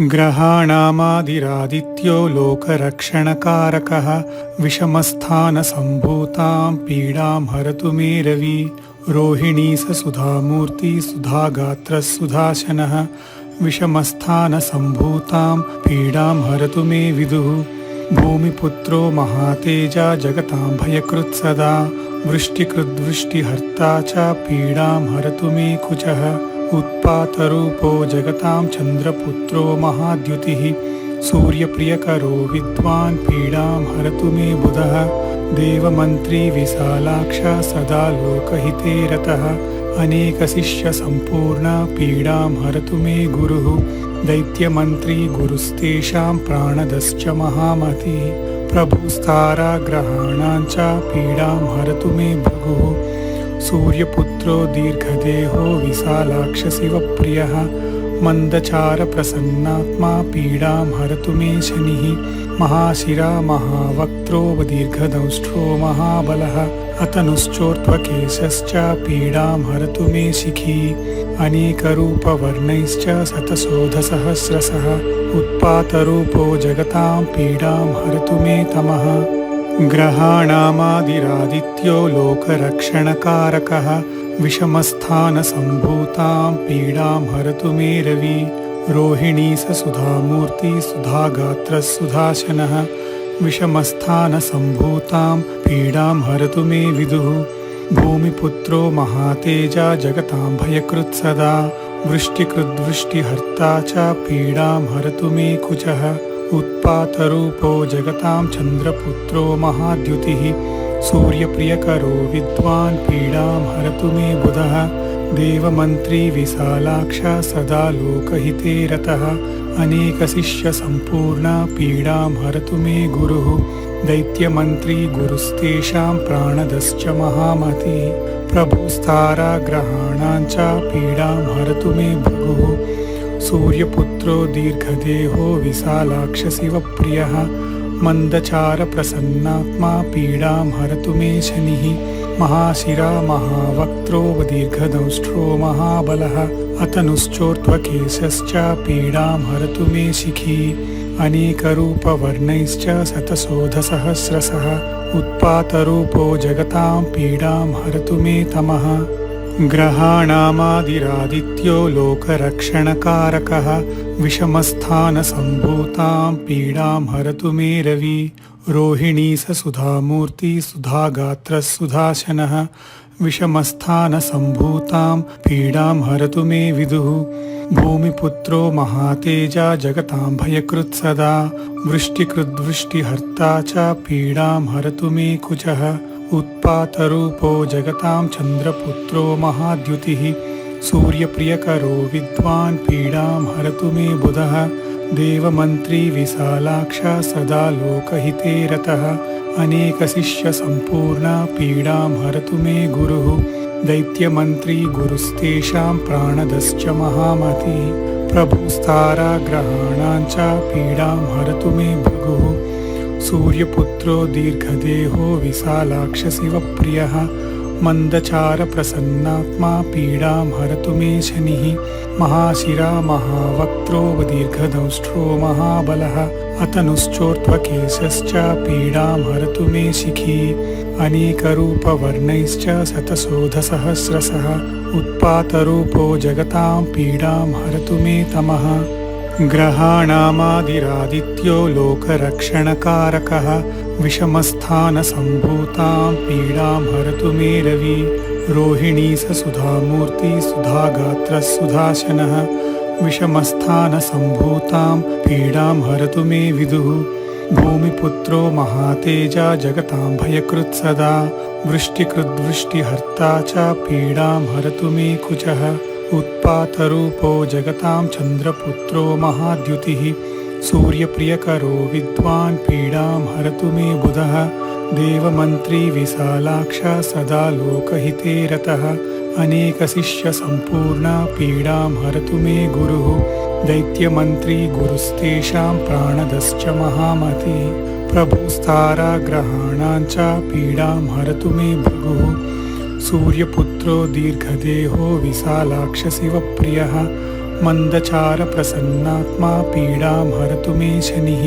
ग्रहाणामादिरादित्यो लोकरक्षणकारकः विषमस्थानसम्भूतां पीडां हरतु मे रवि। रोहिणी स सुधामूर्ति सुधागात्रः सुधाशनः विषमस्थानसम्भूतां पीडां हरतु मे विदुः। भूमिपुत्रो महातेजा जगतां भयकृत् सदा वृष्टिकृद्वृष्टिहर्ता च पीडां हरतु मे कुचः। उत्पातरूपो जगतां चन्द्रपुत्रो महाद्युतिः सूर्यप्रियकरो विद्वान् पीडां हरतु मे बुधः। देवमन्त्री विशालाक्ष सदा लोकहिते रतः अनेकशिष्यसम्पूर्ण पीडां हरतु मे गुरुः। दैत्यमन्त्री गुरुस्तेषां प्राणदश्च महामतिः प्रभुस्ताराग्रहाणां च पीडां हरतु मे भृगुः। सूर्यपुत्रो दीर्घदेहो विशालाक्ष शिवप्रियः मन्दचारप्रसन्नात्मा पीडां हरतु मे शनिः। महाशिरा महावक्त्रो दीर्घदंष्ट्रो महाबलः अतनुश्चोर्ध्वकेशश्च पीडां हरतु मे शिखी। अनेकरूपवर्णैश्च शतशोधसहस्रशः उत्पातरूपो जगतां पीडां हरतु मे तमः। ग्रहाणामादिरादित्यो लोकरक्षणकारकः विषमस्थानसम्भूतां पीडां हरतु मे रवि। रोहिणी स सुधामूर्ति सुधागात्रः सुधाशनः विषमस्थानसम्भूतां पीडां हरतु मे विदुः। भूमिपुत्रो महातेजा जगतां भयकृत् सदा वृष्टिकृद्वृष्टिहर्ता च पीडां हरतु मे कुचः। उत्पातरूपो जगतां चन्द्रपुत्रो महाद्युतिः सूर्यप्रियकरो विद्वान् पीडां हरतु मे बुधः। देवमन्त्री विशालाक्ष सदा लोकहिते रतः अनेकशिष्यसम्पूर्ण पीडां हरतु मे गुरुः। दैत्यमन्त्री गुरुस्तेषां प्राणदश्च महामतिः प्रभुस्ताराग्रहाणां च पीडां हरतु मे भृगुः। सूर्यपुत्रो दीर्घदेहो विशालाक्ष शिवप्रियः मन्दचारप्रसन्नात्मा पीडां हरतु मे शनिः। महाशिरा महावक्त्रो दीर्घदंष्ट्रो महाबलः अतनुश्चोर्ध्वकेशश्च पीडां हरतु मे शिखी। अनेकरूपवर्णैश्च शतशोधसहस्रशः उत्पातरूपो जगतां पीडां हरतु मे तमः। ग्रहाणामादिरादित्यो लोकरक्षणकारकः विषमस्थानसम्भूतां पीडां हरतु मे रवि। रोहिणी स सुधामूर्ति सुधागात्रः सुधाशनः विषमस्थानसम्भूतां पीडां हरतु मे विदुः। भूमिपुत्रो महातेजा जगतां भयकृत् सदा वृष्टिकृद्वृष्टिहर्ता च पीडां हरतु मे कुचः। उत्पातरूपो जगतां चन्द्रपुत्रो महाद्युतिः सूर्यप्रियकरो विद्वान् पीडां हरतु मे बुधः। देवमन्त्री विशालाक्ष सदा लोकहिते रतः अनेकशिष्यसम्पूर्ण पीडां हरतु मे गुरुः। दैत्यमन्त्री गुरुस्तेषां प्राणदश्च महामतिः प्रभुस्ताराग्रहाणां च पीडां हरतु मे भृगुः। सूर्यपुत्रो दीर्घदेहो विशालाक्ष शिवप्रियः मन्दचारप्रसन्नात्मा पीडां हरतु मे शनिः। महाशिरा महावक्त्रो दीर्घदंष्ट्रो महाबलः अतनुश्चोर्ध्वकेशश्च पीडां हरतु मे शिखी। अनेकरूपवर्णैश्च शतशोधसहस्रशः उत्पातरूपो जगतां पीडां हरतु मे तमः। ग्रहाणामादिरादित्यो लोकरक्षणकारकः विषमस्थानसम्भूतां पीडां हरतु मे रवि। रोहिणी स सुधामूर्ति सुधागात्रः सुधाशनः विषमस्थानसम्भूतां पीडां हरतु मे विदुः। भूमिपुत्रो महातेजा जगतां भयकृत् सदा वृष्टिकृद्वृष्टिहर्ता च पीडां हरतु मे कुचः। उत्पातरूपो जगतां चन्द्रपुत्रो महाद्युतिः सूर्यप्रियकरो विद्वान् पीडां हरतु मे बुधः। देवमन्त्री विशालाक्ष सदा लोकहिते रतः अनेकशिष्यसम्पूर्ण पीडां हरतु मे गुरुः। दैत्यमन्त्री गुरुस्तेषां प्राणदश्च महामतिः प्रभुस्ताराग्रहाणां च पीडां हरतु मे भृगुः। सूर्यपुत्रो दीर्घदेहो विशालाक्ष शिवप्रियः मन्दचारप्रसन्नात्मा पीडां हरतु मे शनिः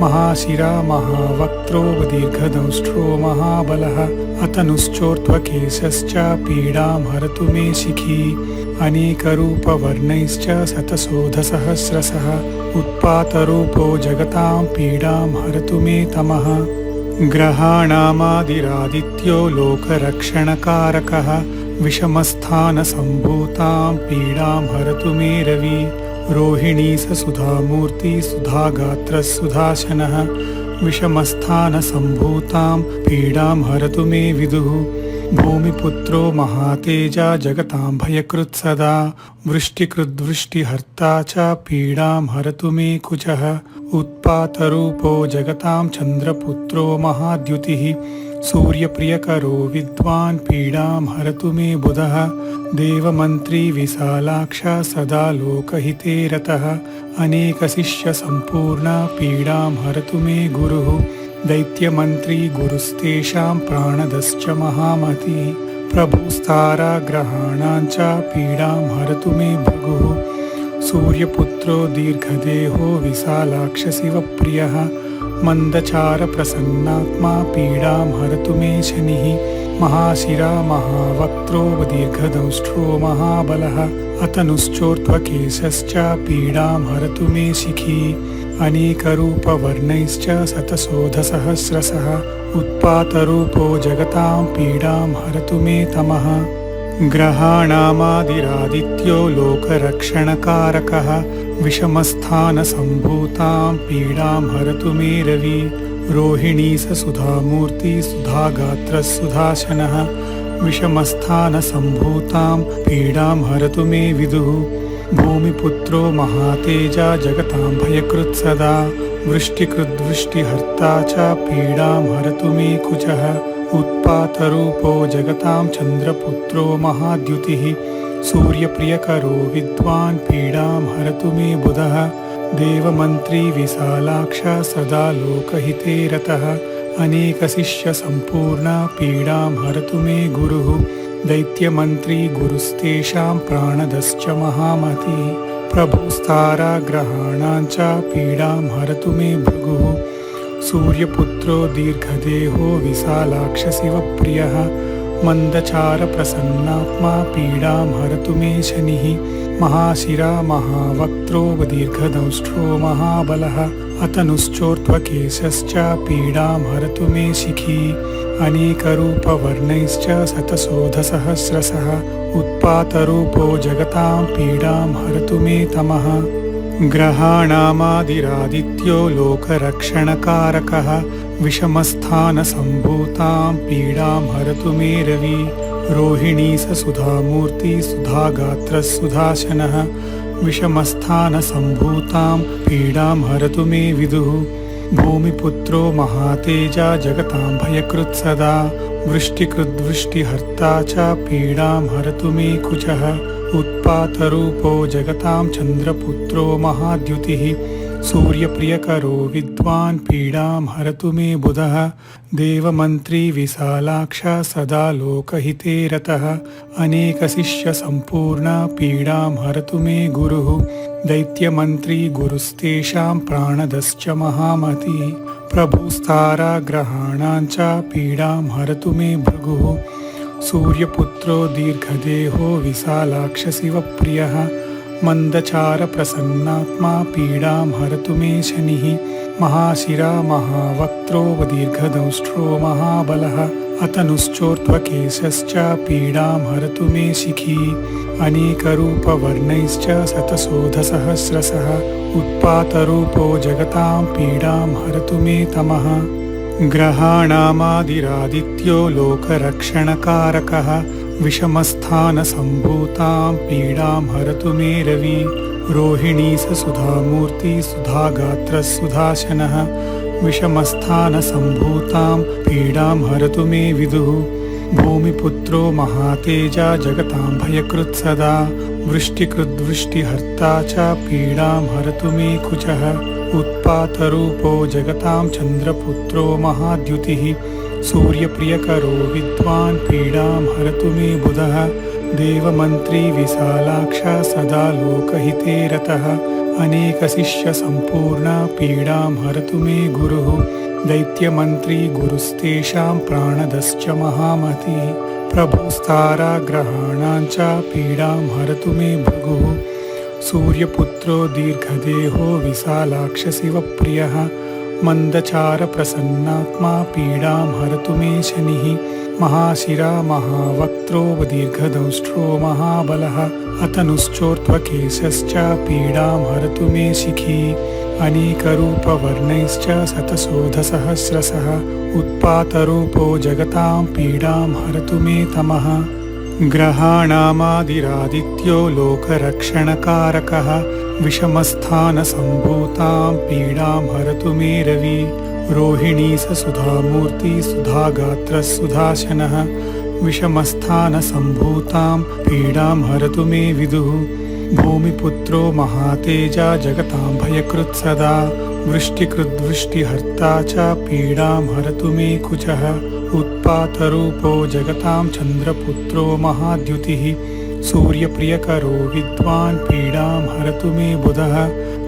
महाशिरा महावक्त्रो दीर्घदंष्ट्रो महाबलः अतनुश्चोर्ध्वकेशश्च पीडां हरतु मे शिखी अनेकरूपवर्णैश्च शतशोधसहस्रशः उत्पातरूपो जगतां पीडां हरतु मे तमः ग्रहाणामादिरादित्यो लोकरक्षणकारकः विषमस्थानसम्भूतां पीडां हरतु मे रवि रोहिणी सुधामूर्ति सुधागात्रः सुधाशनः विषमस्थानसम्भूतां पीडां हरतु मे विदुः भूमिपुत्रो महातेजा जगतां भयकृत् सदा वृष्टिकृद्वृष्टिहर्ता च पीडां हरतु मे कुचः उत्पातरूपो जगतां चन्द्रपुत्रो महाद्युतिः सूर्यप्रियकरो विद्वान् पीडां हरतु मे बुधः देवमन्त्री विशालाक्ष सदा लोकहिते रतः अनेकशिष्यसम्पूर्णा पीडां हरतु मे गुरुः दैत्यमन्त्री गुरुस्तेषां प्राणदश्च महामतिः प्रभुस्ताराग्रहाणां च पीडां हरतु मे भृगुः सूर्यपुत्रो दीर्घदेहो विशालाक्ष शिवप्रियः मन्दचारप्रसन्नात्मा पीडां हरतु मे शनिः महाशिरा महावक्त्रो दीर्घदंष्ट्रो महाबलः अतनुश्चोर्ध्वकेशश्च पीडां हरतु मे शिखी अनेकरूपवर्णैश्च शतशोधसहस्रशः उत्पातरूपो जगतां पीडां हरतु मे तमः ग्रहाणामादिरादित्यो लोकरक्षणकारकः विषमस्थानसम्भूतां पीडां हरतु मे रवि रोहिणी सुधामूर्ति सुधागात्रः सुधाशनः विषमस्थानसम्भूतां पीडां हरतु मे विदुः भूमिपुत्रो महातेजा जगतां भयकृत् सदा वृष्टिकृद्वृष्टिहर्ता च पीडां हरतु मे कुचः उत्पातरूपो जगतां चन्द्रपुत्रो महाद्युतिः सूर्यप्रियकरो विद्वान् पीडां हरतु मे बुधः देवमन्त्री विशालाक्ष सदा लोकहिते रतः अनेकशिष्यसम्पूर्णा पीडां हरतु मे गुरुः दैत्यमन्त्री गुरुस्तेषां प्राणदश्च महामतिः प्रभुस्ताराग्रहाणां च पीडां हरतु मे भृगुः सूर्यपुत्रो दीर्घदेहो विशालाक्ष शिवप्रियः मन्दचारप्रसन्नात्मा पीडां हरतु मे शनिः महाशिरा महावक्त्रो दीर्घदंष्ट्रो महाबलः अतनुश्चोर्ध्वकेशश्च पीडां हरतु मे शिखी अनेकरूपवर्णैश्च शतशोधसहस्रशः उत्पातरूपो जगतां पीडां हरतु मे तमः ग्रहाणामादिरादित्यो लोकरक्षणकारकः विषमस्थानसम्भूतां पीडां हरतु मे रवि रोहिणी सुधामूर्ति सुधागात्रः सुधाशनः विषमस्थानसम्भूतां पीडां हरतु मे विदुः भूमिपुत्रो महातेजा जगतां भयकृत् सदा वृष्टिकृद्वृष्टिहर्ता च पीडां हरतु मे कुचः उत्पातरूपो जगतां चन्द्रपुत्रो महाद्युतिः सूर्यप्रियकरो विद्वान् पीडां हरतु मे बुधः देवमन्त्री विशालाक्ष सदा लोकहिते रतः अनेकशिष्यसम्पूर्णा पीडां हरतु मे गुरुः दैत्यमन्त्री गुरुस्तेषां प्राणदश्च महामतिः प्रभुस्ताराग्रहाणां च पीडां हरतु मे भृगुः सूर्यपुत्रो दीर्घदेहो विशालाक्ष शिवप्रियः मन्दचारप्रसन्नात्मा पीडां हरतु मे शनिः महाशिरा महावक्त्रो दीर्घदंष्ट्रो महाबलः अतनुश्चोर्ध्वकेशश्च पीडां हरतु मे शिखी अनेकरूपवर्णैश्च शतशोधसहस्रशः उत्पातरूपो जगतां पीडां हरतु मे तमः ग्रहाणामादिरादित्यो लोकरक्षणकारकः विषमस्थानसम्भूतां पीडां हरतु मे रवि रोहिणी सुधामूर्ति सुधागात्रः सुधाशनः विषमस्थानसम्भूतां पीडां हरतु मे विदुः भूमिपुत्रो महातेजा जगतां भयकृत् सदा वृष्टिकृद्वृष्टिहर्ता च पीडां हरतु मे कुचः उत्पातरूपो जगतां चन्द्रपुत्रो महाद्युतिः सूर्यप्रियकरो विद्वान् पीडां हरतु मे बुधः देवमन्त्री विशालाक्षा सदा लोकहिते रतः अनेकशिष्यसम्पूर्णा पीडां हरतु मे गुरुः दैत्यमन्त्री गुरुस्तेषां प्राणदश्च महामतिः प्रभुस्ताराग्रहाणां च पीडां हरतु मे भृगुः सूर्यपुत्रो दीर्घदेहो विशालाक्षशिवप्रियः मन्दचारप्रसन्नात्मा पीडां हरतु मे शनिः महाशिरा महावक्त्रो दीर्घदंष्ट्रो महाबलः अतनुश्चोर्ध्वकेशश्च पीडां हरतु मे शिखी अनेकरूपवर्णैश्च शतशोधसहस्रशः उत्पातरूपो जगतां पीडां हरतु मे तमः ग्रहाणामादिरादित्यो लोकरक्षणकारकः विषमस्थानसम्भूतां पीडां हरतु मे रवि रोहिणी स सुधामूर्ति सुधागात्रः सुधाशनः विषमस्थानसम्भूतां पीडां हरतु मे विदुः भूमिपुत्रो महातेजा जगतां भयकृत् सदा वृष्टिकृद्वृष्टिहर्ता च पीडां हरतु मे कुचः उत्पातरूपो जगतां चन्द्रपुत्रो महाद्युतिः सूर्यप्रियकरो विद्वान् पीडां हरतु मे बुधः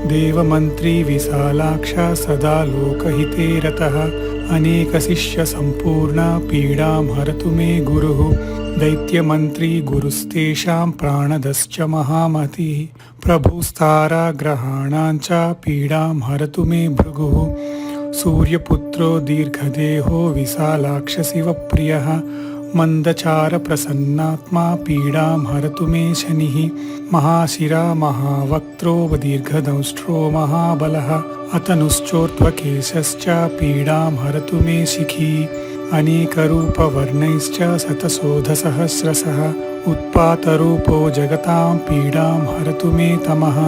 देवमन्त्री विशालाक्षा सदा लोकहिते रतः अनेकशिष्यसम्पूर्णा पीडां हरतु मे गुरुः दैत्यमन्त्री गुरुस्तेषां प्राणदश्च महामतिः प्रभुस्ताराग्रहाणां च पीडां हरतु मे भृगुः सूर्यपुत्रो दीर्घदेहो विशालाक्षशिवप्रियः मन्दचारप्रसन्नात्मा पीडां हरतु मे शनिः महाशिरा महावक्त्रो दीर्घदंष्ट्रो महाबलः अतनुश्चोर्ध्वकेशश्च पीडां हरतु मे शिखी अनेकरूपवर्णैश्च शतशोधसहस्रशः उत्पातरूपो जगतां पीडां हरतु मे तमः